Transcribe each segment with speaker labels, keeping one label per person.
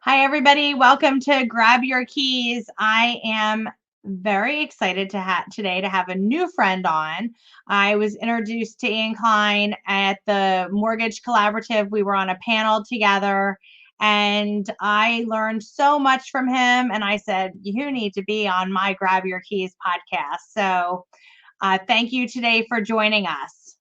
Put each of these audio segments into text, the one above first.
Speaker 1: Hi, everybody. Welcome to Grab Your Keys. I am very excited today to have a new friend on. I was introduced to Ian Klein at the Mortgage Collaborative. We were on a panel together and I learned so much from him. And I said, you need to be on my Grab Your Keys podcast. So thank you today for joining us.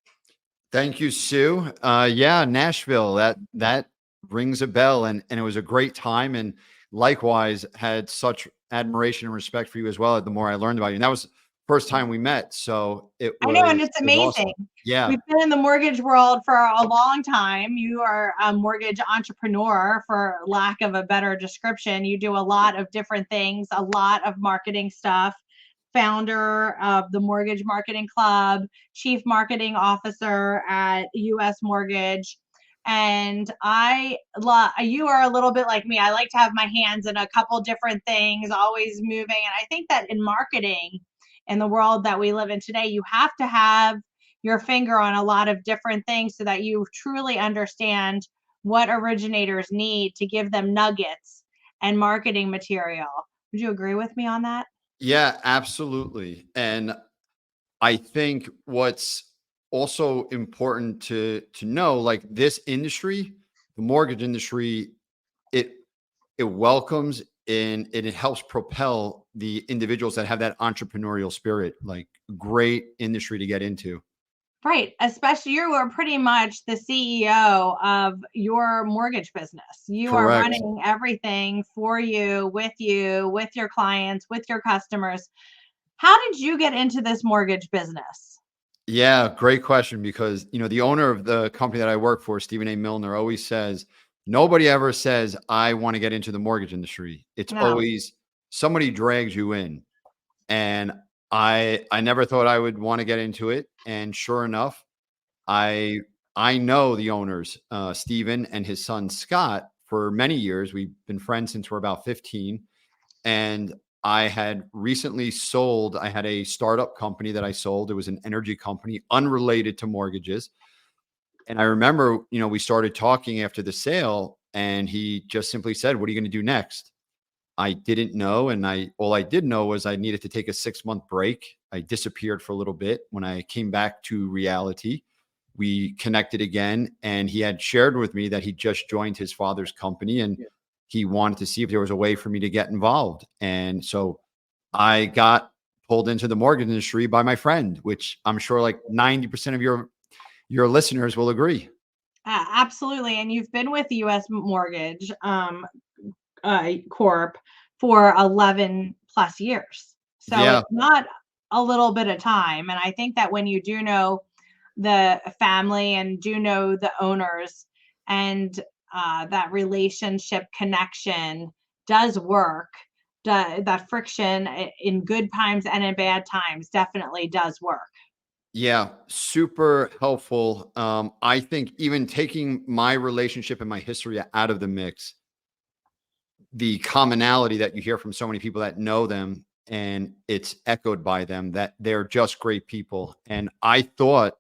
Speaker 2: Thank you, Sue. Yeah, Nashville, that rings a bell, and it was a great time, and likewise had such admiration and respect for you as well. The more I learned about you, and that was the first time we met, so it
Speaker 1: I know, and
Speaker 2: was
Speaker 1: it's
Speaker 2: it was
Speaker 1: amazing.
Speaker 2: awesome. Yeah,
Speaker 1: We've been in the mortgage world for a long time. You are a mortgage entrepreneur, for lack of a better description. You do a lot of different things, a lot of marketing stuff. Founder of the Mortgage Marketing Club, chief marketing officer at US Mortgage. And you are a little bit like me. I like to have my hands in a couple different things, always moving. And I think that in marketing, in the world that we live in today, you have to have your finger on a lot of different things so that you truly understand what originators need to give them nuggets and marketing material. Would you agree with me on that?
Speaker 2: yeah, absolutely. And I think what's also important to know, like this industry, the mortgage industry, it it welcomes and it helps propel the individuals that have that entrepreneurial spirit. Like, great industry to get into.
Speaker 1: Right. Especially you are pretty much the CEO of your mortgage business. You are
Speaker 2: Correct.
Speaker 1: running everything for you, with your clients, with your customers. How did you get into this mortgage business?
Speaker 2: Yeah, great question, because the owner of the company that I work for, Stephen A. Milner, always says nobody ever says I want to get into the mortgage industry. It's
Speaker 1: No.
Speaker 2: always somebody drags you in. And I never thought I would want to get into it. And sure enough, I I know the owners, Stephen and his son Scott, for many years. We've been friends since we're about 15. And I had recently sold, I had a startup company that I sold. It was an energy company unrelated to mortgages. And I remember, we started talking after the sale, and he just simply said, "What are you going to do next?" I didn't know. And all I did know was I needed to take a 6-month break. I disappeared for a little bit. When I came back to reality, we connected again, and he had shared with me that he just joined his father's company, and he wanted to see if there was a way for me to get involved. And so I got pulled into the mortgage industry by my friend, which I'm sure like 90% of your listeners will agree.
Speaker 1: Absolutely. And you've been with the US Mortgage Corp for 11 plus years. So
Speaker 2: Yeah.
Speaker 1: it's not a little bit of time. And I think that when you do know the family and do know the owners, and that relationship connection does work, that friction in good times and in bad times definitely does work.
Speaker 2: Yeah, super helpful. I think even taking my relationship and my history out of the mix, the commonality that you hear from so many people that know them, and it's echoed by them, that they're just great people. And I thought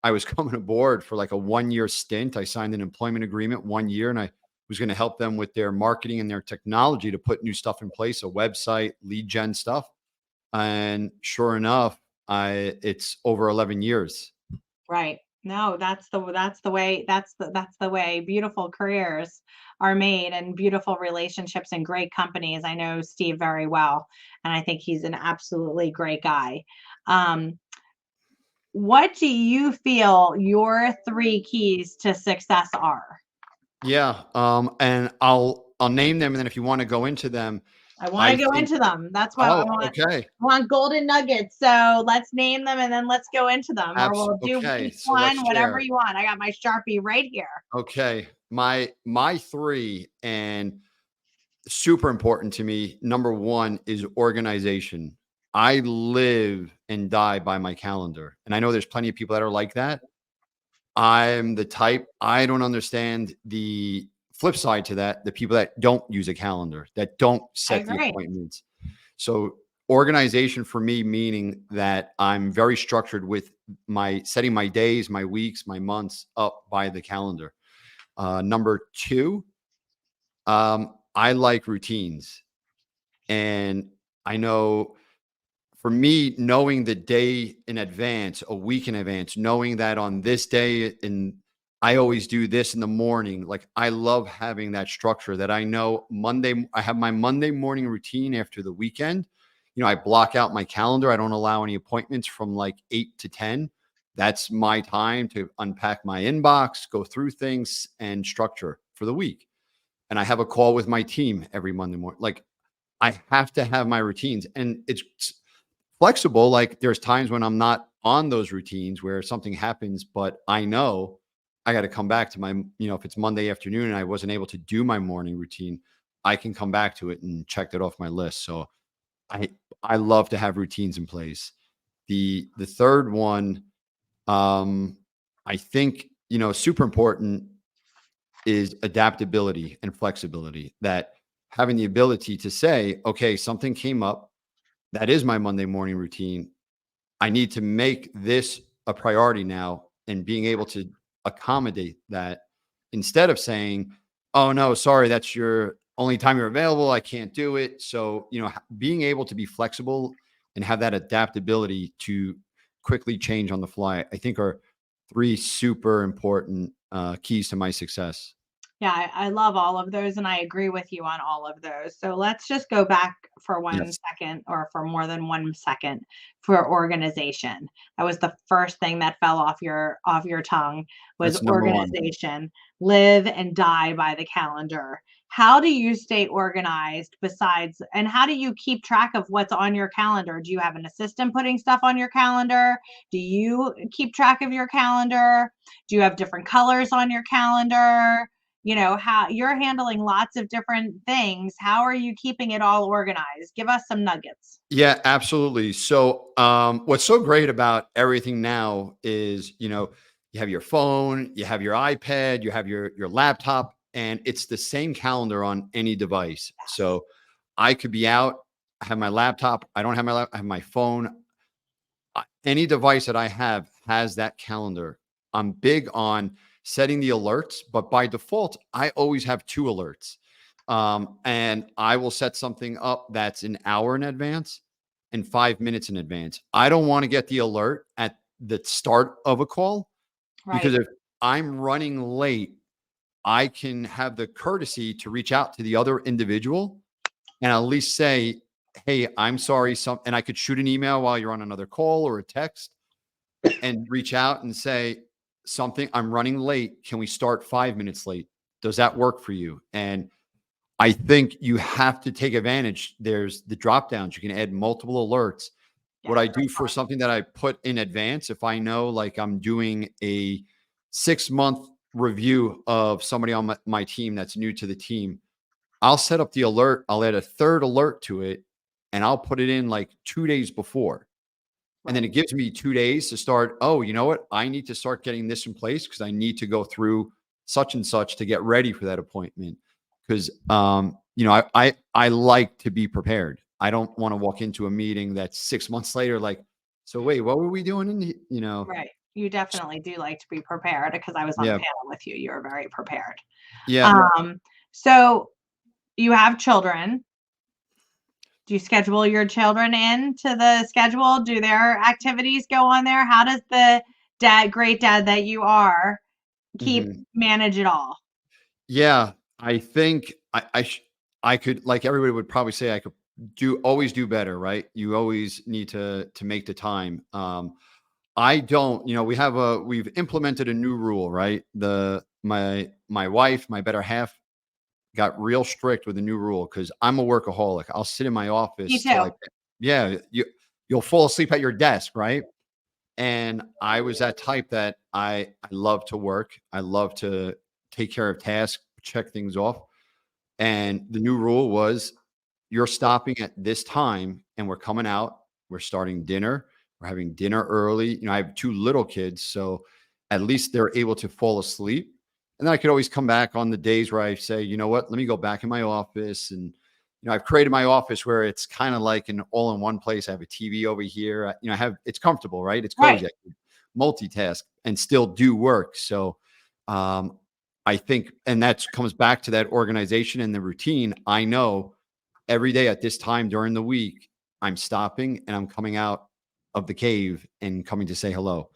Speaker 2: I was coming aboard for like a 1-year stint. I signed an employment agreement 1 year, and I was going to help them with their marketing and their technology to put new stuff in place, a website, lead gen stuff. And sure enough, I it's over 11 years.
Speaker 1: Right. No, that's the way beautiful careers are made, and beautiful relationships and great companies. I know Steve very well, and I think he's an absolutely great guy. Um, what do you feel your three keys to success are?
Speaker 2: Yeah, and I'll name them, and then if you wanna go into them,
Speaker 1: I want
Speaker 2: I
Speaker 1: to go
Speaker 2: think.
Speaker 1: into them. That's what I
Speaker 2: Oh,
Speaker 1: want.
Speaker 2: okay.
Speaker 1: I want golden nuggets. So let's name them and then let's go into them, or we'll do
Speaker 2: Okay,
Speaker 1: each
Speaker 2: so let's
Speaker 1: one, whatever
Speaker 2: share.
Speaker 1: you want. I got my Sharpie right here.
Speaker 2: Okay, my 3, and super important to me, number 1 is organization. I live and die by my calendar, and I know there's plenty of people that are like that. I'm the type, I don't understand the flip side to that, the people that don't use a calendar, that don't
Speaker 1: I
Speaker 2: set the
Speaker 1: agree.
Speaker 2: appointments. So organization for me, meaning that I'm very structured with my setting my days, my weeks, my months up by the calendar. Number 2, I like routines. And I know for me, knowing the day in advance, a week in advance, knowing that on this day and I always do this in the morning. Like I love having that structure that I know Monday, I have my Monday morning routine after the weekend. I block out my calendar. I don't allow any appointments from like 8 to 10. That's my time to unpack my inbox, go through things and structure for the week. And I have a call with my team every Monday morning. Like I have to have my routines and it's flexible. Like there's times when I'm not on those routines where something happens, but I know I got to come back to my, if it's Monday afternoon and I wasn't able to do my morning routine, I can come back to it and check that off my list. So I I love to have routines in place. The third one, I think, super important is adaptability and flexibility. That having the ability to say, okay, something came up. That is my Monday morning routine. I need to make this a priority now and being able to accommodate that instead of saying, "Oh no, sorry, that's your only time you're available. I can't do it." So, being able to be flexible and have that adaptability to quickly change on the fly, I think are three super important keys to my success.
Speaker 1: Yeah, I love all of those, and I agree with you on all of those. So let's just go back for one
Speaker 2: Yes,
Speaker 1: second, or for more than 1 second, for organization. That was the first thing that fell off your tongue, was
Speaker 2: that's number one.
Speaker 1: organization. Live and die by the calendar. How do you stay organized besides, and how do you keep track of what's on your calendar? Do you have an assistant putting stuff on your calendar? Do you keep track of your calendar? Do you have different colors on your calendar? How you're handling lots of different things. How are you keeping it all organized? Give us some nuggets.
Speaker 2: Yeah, absolutely. So, what's so great about everything now is, you have your phone, you have your iPad, you have your laptop, and it's the same calendar on any device. So, I could be out, I have my laptop, I don't have my I have my phone. Any device that I have has that calendar. I'm big on setting the alerts, but by default, I always have two alerts. And I will set something up that's an hour in advance and 5 minutes in advance. I don't want to get the alert at the start of a call because
Speaker 1: Right.
Speaker 2: if I'm running late, I can have the courtesy to reach out to the other individual and at least say, "Hey, I'm sorry." And I could shoot an email while you're on another call or a text and reach out and say something. I'm running late. Can we start 5 minutes late? Does that work for you? And I think you have to take advantage. There's the drop downs. You can add multiple alerts.
Speaker 1: Yeah.
Speaker 2: What I do for something that I put in advance, if I know like I'm doing a 6 month review of somebody on my team that's new to the team, I'll set up the alert. I'll add a third alert to it and I'll put it in like 2 days before. And then
Speaker 1: Right.
Speaker 2: it gives me 2 days to start. Oh, you know what? I need to start getting this in place because I need to go through such and such to get ready for that appointment. Because I like to be prepared. I don't want to walk into a meeting that's 6 months later, like, so wait, what were we doing
Speaker 1: Right. You definitely do like to be prepared, because I was on the
Speaker 2: yeah,
Speaker 1: panel with you. You were very prepared.
Speaker 2: yeah.
Speaker 1: So you have children. Do you schedule your children into the schedule? Do their activities go on there? How does the great dad that you are,
Speaker 2: Mhm.
Speaker 1: manage it all?
Speaker 2: Yeah, I think I could like everybody would probably say I could always do better, right? You always need to make the time. I don't, we've implemented a new rule, right? My wife, my better half got real strict with the new rule because I'm a workaholic. I'll sit in my
Speaker 1: Me
Speaker 2: office till
Speaker 1: too.
Speaker 2: like yeah, you'll fall asleep at your desk, right? And I was that type that I love to work. I love to take care of tasks, check things off. And the new rule was you're stopping at this time and we're coming out. We're starting dinner. We're having dinner early. I have two little kids, so at least they're able to fall asleep. And then I could always come back on the days where I say, you know what, let me go back in my office. And, I've created my office where it's kind of like an all in one place. I have a TV over here. I have, it's comfortable, right? It's
Speaker 1: Right.
Speaker 2: cozy. I can multitask and still do work. So, um, I think, and that comes back to that organization and the routine. I know every day at this time during the week, I'm stopping and I'm coming out of the cave and coming to say hello.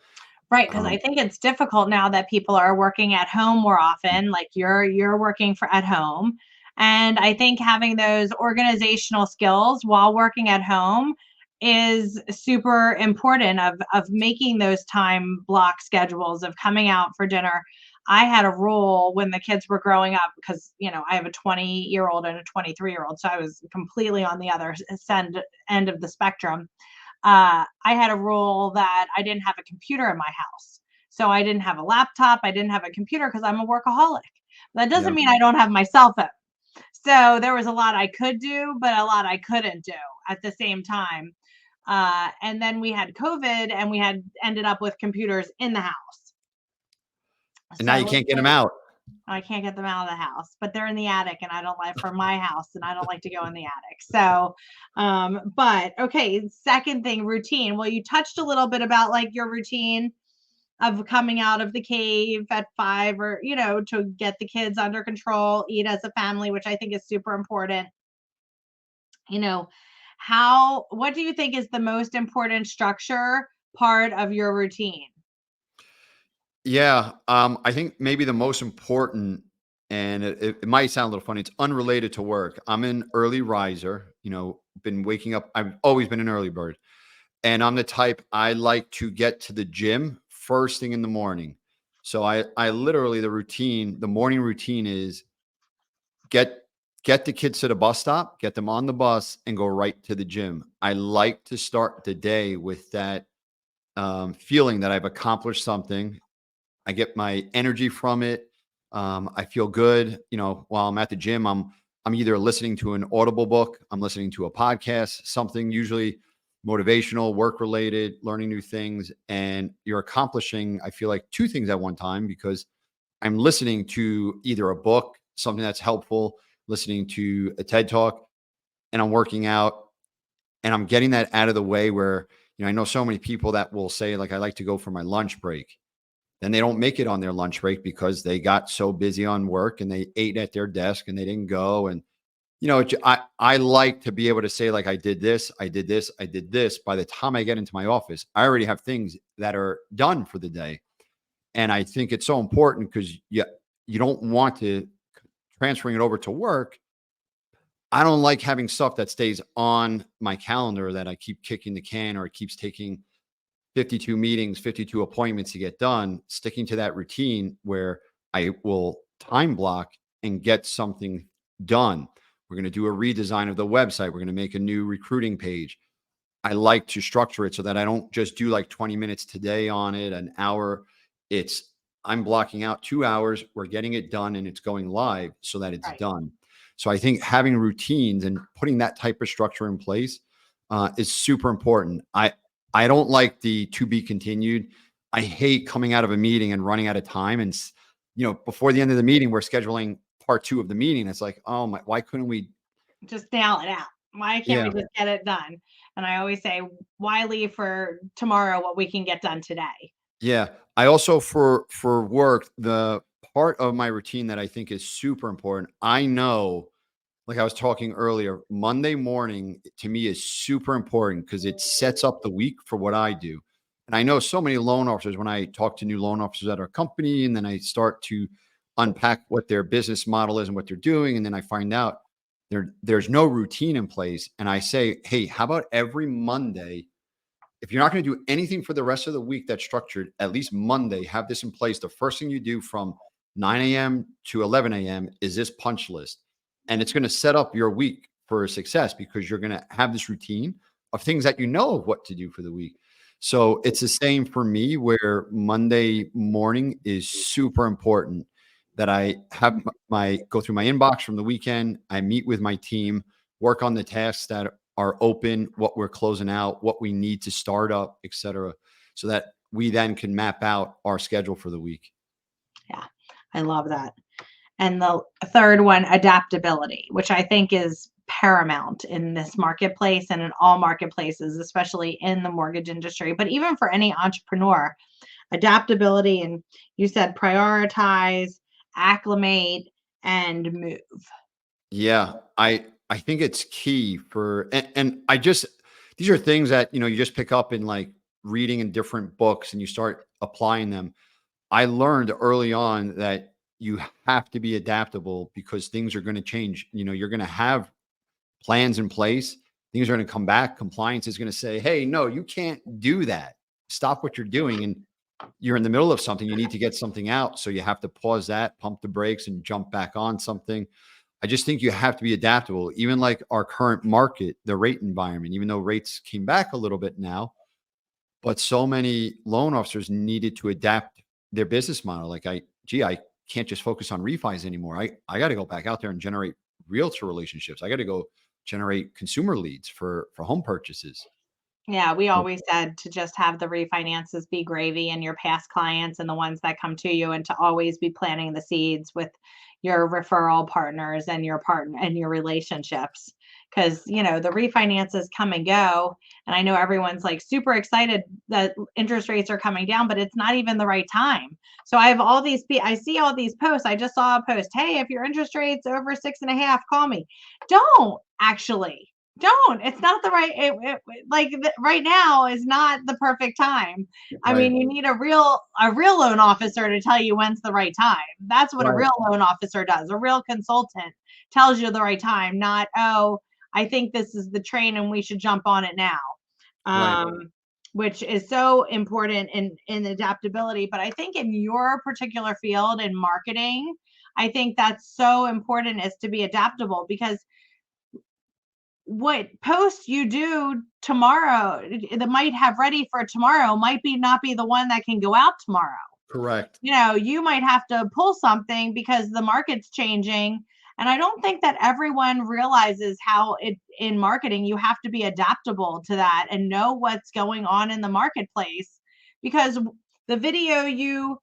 Speaker 1: Right, because I
Speaker 2: Um,
Speaker 1: think it's difficult now that people are working at home more often, like you're working for at home. And I think having those organizational skills while working at home is super important of making those time block schedules of coming out for dinner. I had a rule when the kids were growing up because, I have a 20-year-old and a 23-year-old, so I was completely on the other end of the spectrum. I had a rule that I didn't have a computer in my house. So I didn't have a laptop. I didn't have a computer because I'm a workaholic. That doesn't
Speaker 2: yeah.
Speaker 1: mean I don't have my cell phone. So there was a lot I could do, but a lot I couldn't do at the same time. And then we had COVID and we had ended up with computers in the house.
Speaker 2: And now you
Speaker 1: So
Speaker 2: can't get them out.
Speaker 1: I can't get them out of the house, but they're in the attic and I don't like for my house and I don't like to go in the attic. So, but okay, second thing, routine. Well, you touched a little bit about like your routine of coming out of the cave at 5 or, to get the kids under control, eat as a family, which I think is super important. You know, what do you think is the most important structure part of your routine?
Speaker 2: Yeah, I think maybe the most important, and it might sound a little funny. It's unrelated to work. I'm an early riser. Been waking up. I've always been an early bird, and I'm the type I like to get to the gym first thing in the morning. So I literally the morning routine is get get the kids to the bus stop, get them on the bus, and go right to the gym. I like to start the day with that feeling that I've accomplished something. I get my energy from it. I feel good. While I'm at the gym, I'm either listening to an audible book, I'm listening to a podcast, something usually motivational, work related, learning new things, and you're accomplishing, I feel like, two things at one time because I'm listening to either a book, something that's helpful, listening to a TED talk, and I'm working out and I'm getting that out of the way where, I know so many people that will say, like, I like to go for my lunch break. Then they don't make it on their lunch break because they got so busy on work and they ate at their desk and they didn't go. And, I like to be able to say, like, I did this, I did this, I did this. By the time I get into my office, I already have things that are done for the day. And I think it's so important because you don't want to transferring it over to work. I don't like having stuff that stays on my calendar that I keep kicking the can or it keeps taking 52 meetings, 52 appointments to get done. Sticking to that routine where I will time block and get something done. We're going to do a redesign of the website. We're going to make a new recruiting page. I like to structure it so that I don't just do like 20 minutes today on it, an hour. It's I'm blocking out 2 hours, we're getting it done, and it's going live so that it's
Speaker 1: Right.
Speaker 2: done. So I think having routines and putting that type of structure in place is super important. I don't like the to be continued. I hate coming out of a meeting and running out of time, and before the end of the meeting, we're scheduling part two of the meeting. It's like, oh my, why couldn't we?
Speaker 1: Just nail it out. Why can't we
Speaker 2: Yeah,
Speaker 1: just get it done? And I always say, why leave for tomorrow what we can get done today?
Speaker 2: yeah. I also for work, the part of my routine that I think is super important. I know, like I was talking earlier, Monday morning to me is super important because it sets up the week for what I do. And I know so many loan officers when I talk to new loan officers at our company, and then I start to unpack what their business model is and what they're doing, and then I find out there's no routine in place. And I say, hey, how about every Monday? If you're not going to do anything for the rest of the week that's structured, at least Monday, have this in place. The first thing you do from 9 a.m. to 11 a.m. is this punch list. And it's going to set up your week for success because you're going to have this routine of things that you know of what to do for the week. So it's the same for me where Monday morning is super important that I have my go through my inbox from the weekend. I meet with my team, work on the tasks that are open, what we're closing out, what we need to start up, et cetera, so that we then can map out our schedule for the week.
Speaker 1: Yeah, I love that. And the third one, adaptability, which I think is paramount in this marketplace and in all marketplaces, especially in the mortgage industry, but even for any entrepreneur, adaptability. And you said prioritize acclimate and move.
Speaker 2: Yeah, I think it's key for, and I just, these are things that, you just pick up in like reading in different books and you start applying them. I learned early on that you have to be adaptable because things are going to change. You're going to have plans in place. Things are going to come back. Compliance is going to say, "Hey, no, you can't do that. Stop what you're doing." And you're in the middle of something. You need to get something out. So you have to pause that, pump the brakes, and jump back on something. I just think you have to be adaptable. Even like our current market, the rate environment, even though rates came back a little bit now, but so many loan officers needed to adapt their business model. Like, I can't just focus on refis anymore. I got to go back out there and generate realtor relationships. I got to go generate consumer leads for home purchases.
Speaker 1: Yeah, we
Speaker 2: So,
Speaker 1: always said to just have the refinances be gravy and your past clients and the ones that come to you, and to always be planting the seeds with your referral partners and your partner and your relationships. Because, the refinances come and go. And I know everyone's like super excited that interest rates are coming down, but it's not even the right time. So I have all these, I see all these posts. I just saw a post. Hey, if your interest rate's over 6.5, call me. Don't actually don't. It's not the right like right now is not the perfect time. I
Speaker 2: right,
Speaker 1: mean, you need a real loan officer to tell you when's the right time. That's what a
Speaker 2: right,
Speaker 1: real loan officer does. A real consultant tells you the right time, not, oh, I think this is the train and we should jump on it now.
Speaker 2: right.
Speaker 1: Which is so important in adaptability. But I think in your particular field in marketing, I think that's so important, is to be adaptable, because what post you do tomorrow that might have ready for tomorrow might be not be the one that can go out tomorrow.
Speaker 2: Correct.
Speaker 1: You might have to pull something because the market's changing. And I don't think that everyone realizes how it in marketing you have to be adaptable to that and know what's going on in the marketplace, because the video you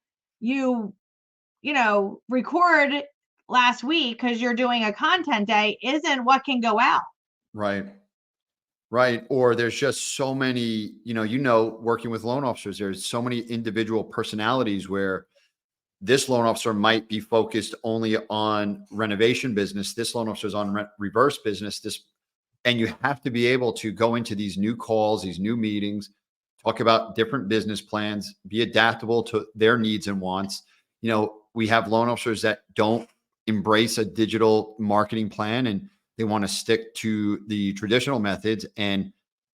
Speaker 1: record last week because you're doing a content day isn't what can go out.
Speaker 2: Right. Right. Or there's just so many, working with loan officers, there's so many individual personalities where this loan officer might be focused only on renovation business. This loan officer is on reverse business. And you have to be able to go into these new calls, these new meetings, talk about different business plans, be adaptable to their needs and wants. We have loan officers that don't embrace a digital marketing plan and they want to stick to the traditional methods. And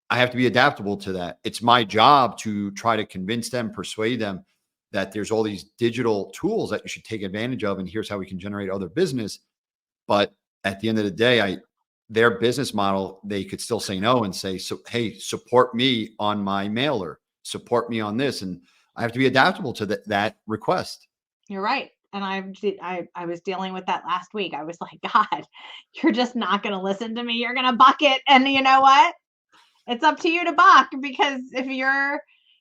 Speaker 2: I have to be adaptable to that. It's my job to try to convince them, persuade them that there's all these digital tools that you should take advantage of. And here's how we can generate other business. But at the end of the day, their business model, they could still say no and say, so, hey, support me on my mailer, support me on this. And I have to be adaptable to that request.
Speaker 1: You're right. And I was dealing with that last week. I was like, God, you're just not going to listen to me. You're going to buck it. And you know what? It's up to you to buck, because if you're,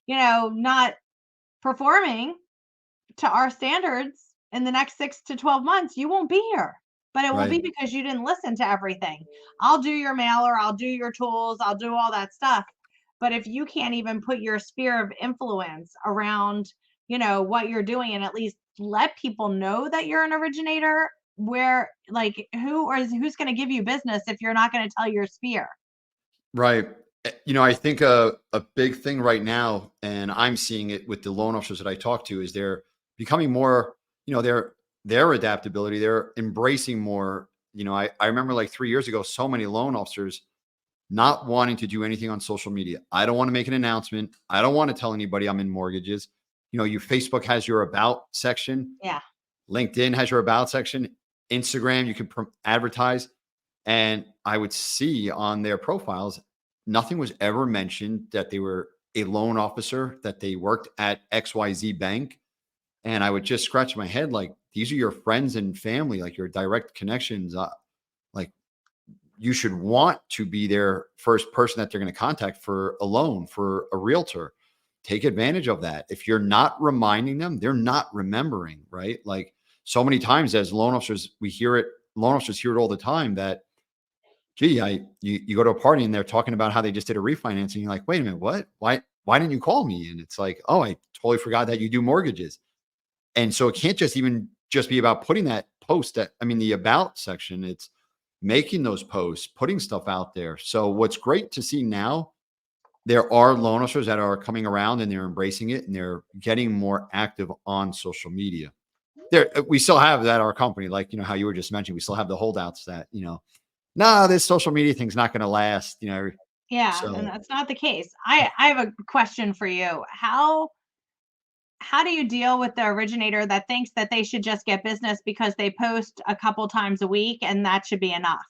Speaker 1: not performing to our standards in the next 6 to 12 months, you won't be here. But it will
Speaker 2: Right.
Speaker 1: be because you didn't listen to everything. I'll do your mailer, I'll do your tools, I'll do all that stuff. But if you can't even put your sphere of influence around, what you're doing, and at least let people know that you're an originator, where like who's going to give you business if you're not going to tell your sphere?
Speaker 2: Right. I think a big thing right now, and I'm seeing it with the loan officers that I talk to, is they're becoming more, their adaptability, they're embracing more. I remember like 3 years ago, so many loan officers not wanting to do anything on social media. I don't want to make an announcement. I don't want to tell anybody I'm in mortgages. Your Facebook has your about section,
Speaker 1: Yeah.
Speaker 2: LinkedIn has your about section, Instagram, you can advertise. And I would see on their profiles, nothing was ever mentioned that they were a loan officer, that they worked at XYZ bank. And I would just scratch my head like, these are your friends and family, like your direct connections. Like, you should want to be their first person that they're going to contact for a loan, for a realtor. Take advantage of that. If you're not reminding them, they're not remembering, right? Like, so many times as loan officers, loan officers hear it all the time that, gee, you go to a party and they're talking about how they just did a refinancing. You're like, wait a minute, what? Why didn't you call me? And it's like, oh, I totally forgot that you do mortgages. And so it can't just even just be about putting that post that, I mean, the about section, it's making those posts, putting stuff out there. So what's great to see now, there are loan officers that are coming around and they're embracing it and they're getting more active on social media. There, we still have that our company, like, how you were just mentioning, we still have the holdouts that, nah, this social media thing's not going to last,
Speaker 1: Yeah, and
Speaker 2: so
Speaker 1: that's not the case. I have a question for you. How do you deal with the originator that thinks that they should just get business because they post a couple times a week and that should be enough?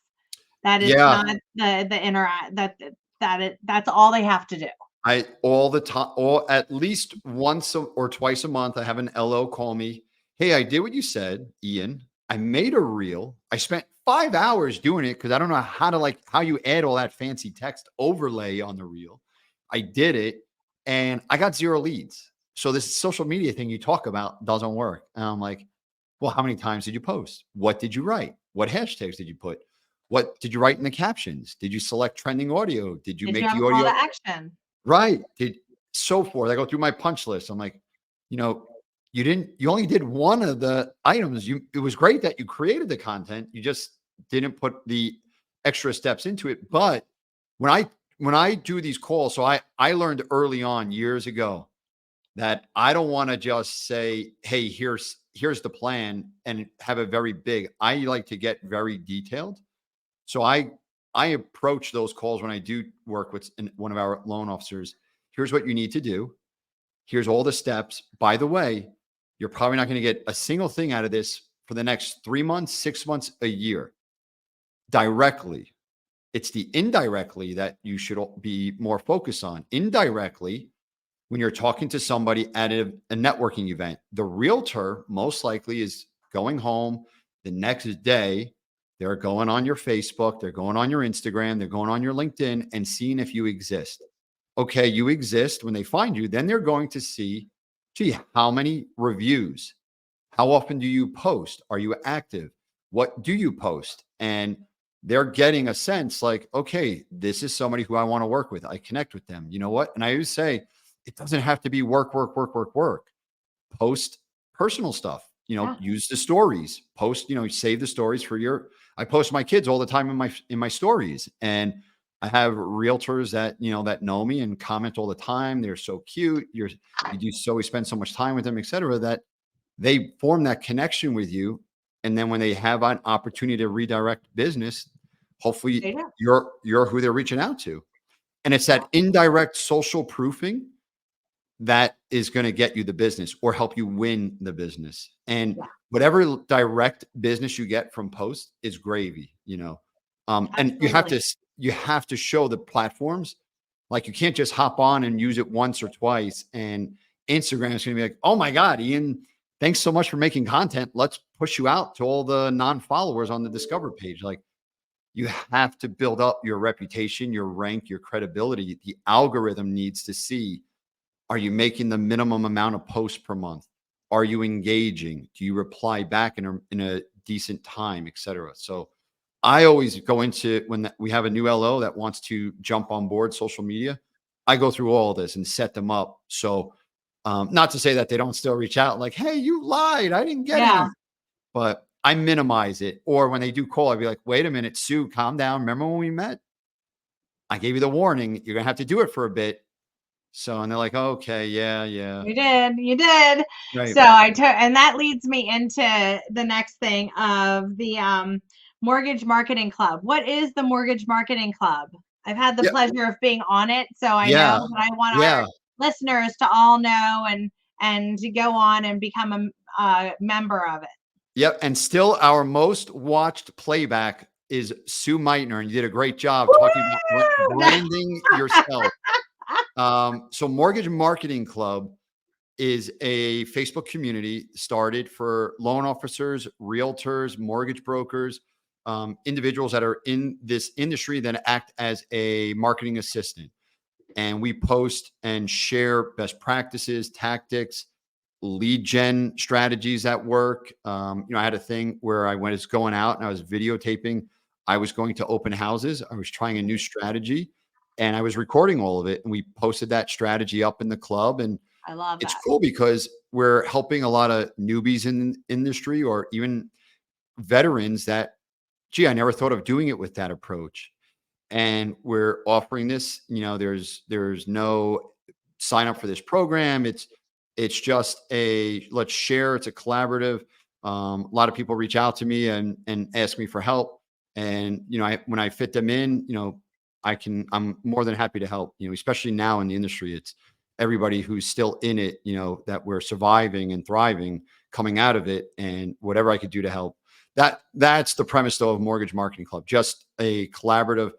Speaker 1: That it's
Speaker 2: yeah,
Speaker 1: not the interact that's all they have to do.
Speaker 2: I all the time, or at least once or twice a month, I have an LO call me. Hey, I did what you said, Ian. I made a reel. I spent 5 hours doing it because I don't know how to how you add all that fancy text overlay on the reel. I did it and I got 0 leads. So this social media thing you talk about doesn't work. And I'm like, well, how many times did you post? What did you write? What hashtags did you put? What did you write in the captions? Did you select trending audio? Did you
Speaker 1: Did you
Speaker 2: make
Speaker 1: have
Speaker 2: the
Speaker 1: a call
Speaker 2: audio
Speaker 1: to action?
Speaker 2: right? Did so forth. I go through my punch list. I'm like, you know, you only did one of the items. It was great that you created the content. You just didn't put the extra steps into it. But when I do these calls, so I learned early on years ago that I don't want to just say, hey, here's the plan and have it very big. I like to get very detailed. So I approach those calls when I do work with one of our loan officers. Here's what you need to do. Here's all the steps. By the way, you're probably not going to get a single thing out of this for the next 3 months, 6 months, a year directly. It's the indirectly that you should be more focused on. Indirectly, when you're talking to somebody at a networking event, the realtor most likely is going home the next day. They're going on your Facebook, they're going on your Instagram, they're going on your LinkedIn and seeing if you exist. Okay, you exist. When they find you, then they're going to see, gee, how many reviews? How often do you post? Are you active? What do you post? And they're getting a sense like, okay, this is somebody who I want to work with. I connect with them. You know what? And I always say, it doesn't have to be work, work, work, work, work. Post personal stuff,
Speaker 1: Yeah,
Speaker 2: use the stories, post, save the stories for I post my kids all the time in my stories. And I have realtors that, that know me and comment all the time. They're so cute. We spend so much time with them, et cetera, that they form that connection with you. And then when they have an opportunity to redirect business, hopefully
Speaker 1: they do.
Speaker 2: you're who they're reaching out to. And it's
Speaker 1: Yeah,
Speaker 2: that indirect social proofing that is going to get you the business or help you win the business. And
Speaker 1: yeah,
Speaker 2: whatever direct business you get from post is gravy. And
Speaker 1: absolutely.
Speaker 2: you have to show the platforms. Like you can't just hop on and use it once or twice. And Instagram is going to be like, oh my God, Ian, thanks so much for making content. Let's push you out to all the non-followers on the Discover page. Like you have to build up your reputation, your rank, your credibility. The algorithm needs to see, are you making the minimum amount of posts per month? Are you engaging? Do you reply back in a decent time, et cetera? So I always go into when we have a new LO that wants to jump on board social media. I go through all this and set them up. So not to say that they don't still reach out like, hey, you lied. I didn't get
Speaker 1: Yeah,
Speaker 2: any, but I minimize it. Or when they do call, I'd be like, wait a minute, Sue, calm down. Remember when we met? I gave you the warning. You're going to have to do it for a bit. So, and they're like, okay, yeah, yeah.
Speaker 1: you did.
Speaker 2: Right.
Speaker 1: So and that leads me into the next thing of the mortgage marketing club. What is the mortgage marketing club? I've had the
Speaker 2: Yeah.
Speaker 1: pleasure of being on it, so I
Speaker 2: Yeah.
Speaker 1: know, but I want our
Speaker 2: Yeah.
Speaker 1: listeners to all know and to go on and become a member of it.
Speaker 2: Yep. And still our most watched playback is SueMeitner. And you did a great job talking about
Speaker 1: Woo!
Speaker 2: branding yourself. So Mortgage Marketing Club is a Facebook community started for loan officers, realtors, mortgage brokers, individuals that are in this industry that act as a marketing assistant. And we post and share best practices, tactics, lead gen strategies at work. I had a thing where I was going out and I was videotaping. I was going to open houses. I was trying a new strategy and I was recording all of it. And we posted that strategy up in the club. And
Speaker 1: I love
Speaker 2: it's
Speaker 1: that.
Speaker 2: cool because we're helping a lot of newbies in industry or even veterans that, gee, I never thought of doing it with that approach. And we're offering this, there's no sign up for this program. It's just a let's share. It's a collaborative. A lot of people reach out to me and ask me for help. And when I fit them in, I'm more than happy to help. Especially now in the industry, it's everybody who's still in it. That we're surviving and thriving, coming out of it, and whatever I could do to help. That's the premise though of Mortgage Marketing Club. Just a collaborative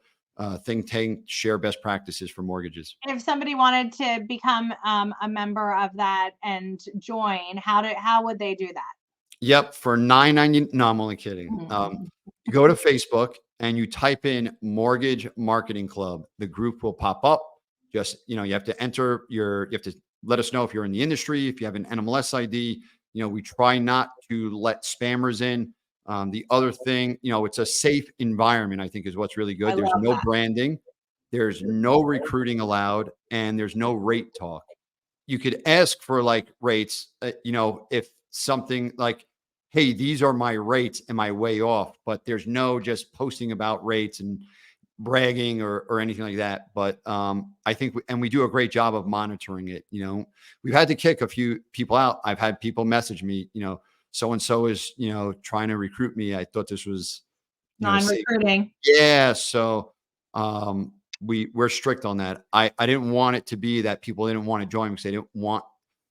Speaker 2: think tank, share best practices for mortgages.
Speaker 1: And if somebody wanted to become a member of that and join, how would they do that?
Speaker 2: Yep, for 9.90. No, I'm only kidding.
Speaker 1: Mhm.
Speaker 2: You go to Facebook and you type in Mortgage Marketing Club. The group will pop up. Just, you have to you have to let us know if you're in the industry, if you have an NMLS ID. We try not to let spammers in. The other thing, it's a safe environment, I think is what's really
Speaker 1: I
Speaker 2: good. There's
Speaker 1: love
Speaker 2: no
Speaker 1: that.
Speaker 2: branding, there's no recruiting allowed, and there's no rate talk. You could ask for like rates, if something like, hey, these are my rates. Am I way off? But there's no just posting about rates and bragging or anything like that. But I think, and we do a great job of monitoring it. We've had to kick a few people out. I've had people message me, so and so is, trying to recruit me. I thought this was, safe.
Speaker 1: Non-recruiting.
Speaker 2: Yeah. So we're strict on that. I didn't want it to be that people didn't want to join because they didn't want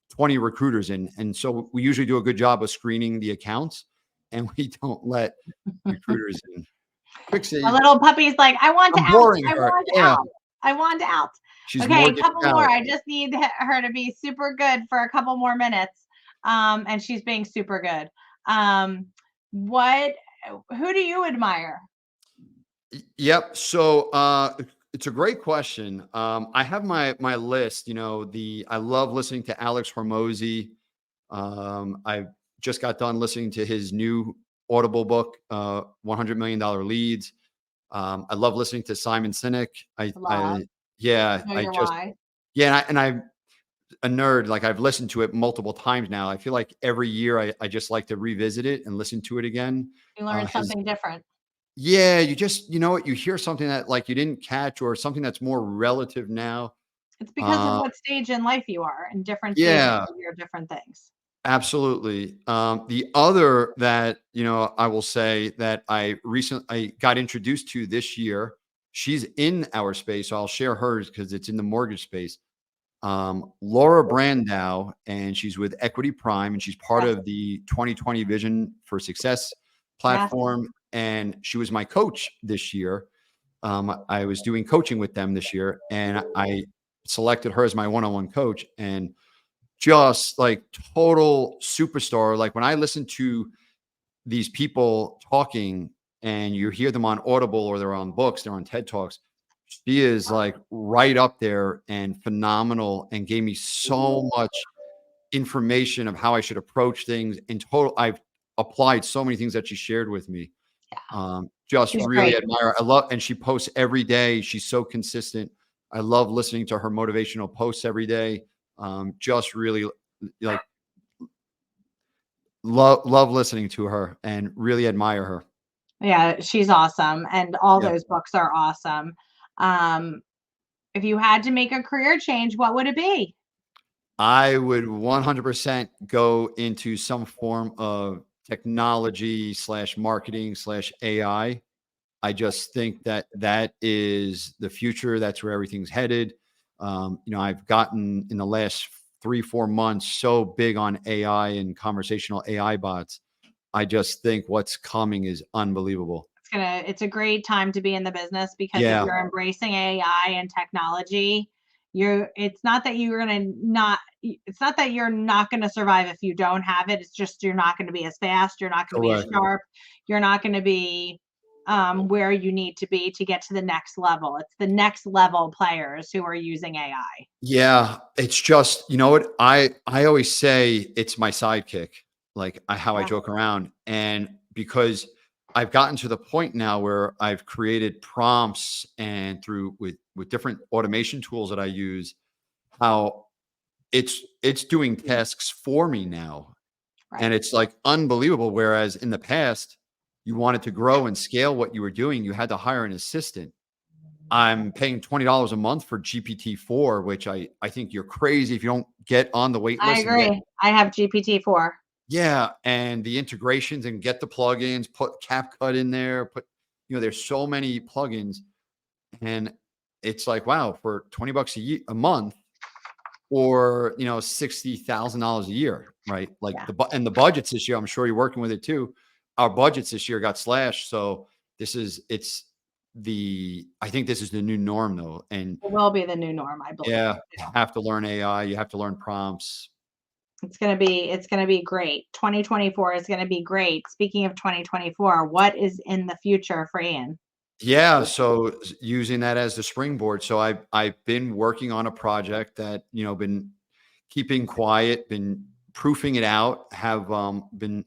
Speaker 2: 20 recruiters in. And so we usually do a good job of screening the accounts and we don't let recruiters in.
Speaker 1: A
Speaker 2: Trixie,
Speaker 1: little puppy's like, I want
Speaker 2: I'm
Speaker 1: out.
Speaker 2: boring
Speaker 1: I
Speaker 2: her.
Speaker 1: want
Speaker 2: Yeah.
Speaker 1: out. I want out.
Speaker 2: She's
Speaker 1: Okay, a
Speaker 2: mortgaged
Speaker 1: couple more.
Speaker 2: out.
Speaker 1: I just need her to be super good for a couple more minutes. And she's being super good. What who do you admire?
Speaker 2: Yep. So it's a great question. I have my list, I love listening to Alex Hormozy. I just got done listening to his new Audible book, $100 Million Leads. I love listening to Simon Sinek.
Speaker 1: Love.
Speaker 2: Yeah,
Speaker 1: Know
Speaker 2: I
Speaker 1: your
Speaker 2: just,
Speaker 1: why.
Speaker 2: yeah. And I'm a nerd. Like I've listened to it multiple times now. I feel like every year I just like to revisit it and listen to it again.
Speaker 1: You learn
Speaker 2: His
Speaker 1: something different.
Speaker 2: Yeah, you just, what, you hear something that like you didn't catch or something that's more relative now.
Speaker 1: It's because of
Speaker 2: Uh,
Speaker 1: what stage in life you are in different stages
Speaker 2: yeah,
Speaker 1: of your different things.
Speaker 2: absolutely. The other that, I will say that I got introduced to this year, she's in our space. So I'll share hers because it's in the mortgage space. Laura Brandow, and she's with Equity Prime, and she's part
Speaker 1: Yes.
Speaker 2: of the 2020 Vision for Success
Speaker 1: Yes.
Speaker 2: platform. And she was my coach this year. I was doing coaching with them this year, and I selected her as my one-on-one coach. And just like total superstar. Like when I listen to these people talking and you hear them on Audible or they're on books, they're on TED Talks, she is like right up there and phenomenal and gave me so much information of how I should approach things. In total, I've applied so many things that she shared with me.
Speaker 1: Yeah.
Speaker 2: Just
Speaker 1: She's
Speaker 2: really
Speaker 1: great.
Speaker 2: admire. I love, and she posts every day. She's so consistent. I love listening to her motivational posts every day. Just really like love listening to her and really admire her.
Speaker 1: Yeah, she's awesome. And all
Speaker 2: Yeah.
Speaker 1: those books are awesome. Um, if you had to make a career change, what would it be?
Speaker 2: I would 100% go into some form of technology slash marketing slash AI. I just think that that is the future. That's where everything's headed. I've gotten in the last 3, 4 months so big on AI and conversational AI bots. I just think what's coming is unbelievable.
Speaker 1: It's a great time to be in the business because if
Speaker 2: Yeah,
Speaker 1: you're embracing AI and technology, it's not that you're gonna not it's not that you're not gonna survive if you don't have it. It's just you're not gonna be as fast, you're not gonna be as
Speaker 2: correct.
Speaker 1: sharp, you're not gonna be where you need to be to get to the next level. It's the next level players who are using AI.
Speaker 2: Yeah, it's just, you know what? I always say it's my sidekick, like how I
Speaker 1: Yeah.
Speaker 2: joke around. And because I've gotten to the point now where I've created prompts and through with different automation tools that I use, how it's doing tasks for me now, and
Speaker 1: Right.
Speaker 2: it's, like, unbelievable, whereas in the past, you wanted to grow and scale what you were doing, you had to hire an assistant. I'm paying $20 a month for GPT-4, which I think you're crazy if you don't get on the wait
Speaker 1: I
Speaker 2: list and get.
Speaker 1: agree. I have GPT-4.
Speaker 2: Yeah, and the integrations and get the plugins, put CapCut in there, there's so many plugins, and it's like, wow, for 20 bucks a month, or, $60,000 a year, right? Like
Speaker 1: Yeah,
Speaker 2: and the budgets this year, I'm sure you're working with it too. Our budgets this year got slashed, so I think this is the new norm though. And
Speaker 1: it will be the new norm, I believe.
Speaker 2: yeah, you
Speaker 1: Too.
Speaker 2: have to learn AI, you have to learn prompts.
Speaker 1: It's gonna be great. 2024 is gonna be great. Speaking of 2024, what is in the future for Ian?
Speaker 2: Yeah, so using that as the springboard. So I've been working on a project that, been keeping quiet, been proofing it out, have been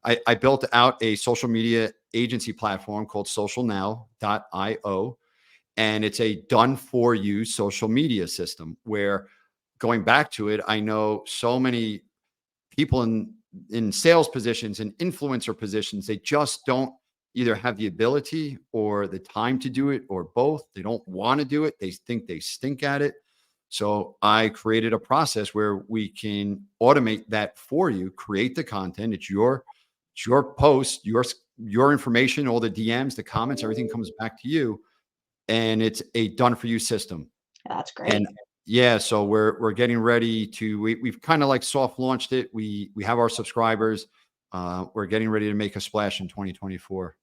Speaker 2: I built out a social media agency platform called socialnow.io, and it's a done for you social media system where, going back to it, I know so many people in sales positions and influencer positions, they just don't either have the ability or the time to do it, or both. They don't want to do it, they think they stink at it. So I created a process where we can automate that for you, create the content. It's your post, your information, all the DMs, the comments, everything comes back to you, and it's a done for you system.
Speaker 1: That's
Speaker 2: And
Speaker 1: great.
Speaker 2: yeah, so we're getting ready to we've kind of like soft launched it. We have our subscribers. We're getting ready to make a splash in 2024.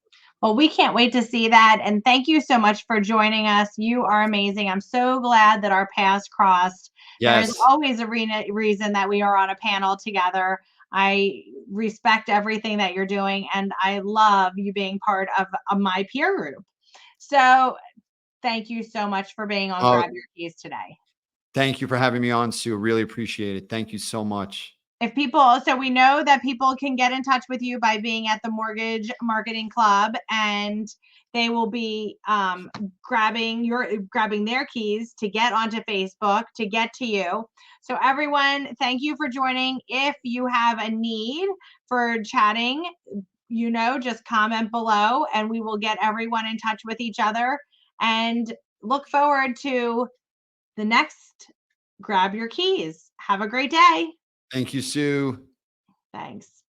Speaker 1: Well, we can't wait to see that. And thank you so much for joining us. You are amazing. I'm so glad that our paths crossed. There is
Speaker 2: Yes.
Speaker 1: always a reason that we are on a panel together. I respect everything that you're doing, and I love you being part of my peer group. So, thank you so much for being on
Speaker 2: Oh,
Speaker 1: Grab Your Keys today.
Speaker 2: thank you for having me on, Sue. Really appreciate it. Thank you so much.
Speaker 1: If people, so we know that people can get in touch with you by being at the Mortgage Marketing Club, and they will be grabbing their keys to get onto Facebook to get to you. So everyone, thank you for joining. If you have a need for chatting, just comment below and we will get everyone in touch with each other, and look forward to the next Grab Your Keys. Have a great day.
Speaker 2: Thank you, Sue.
Speaker 1: Thanks.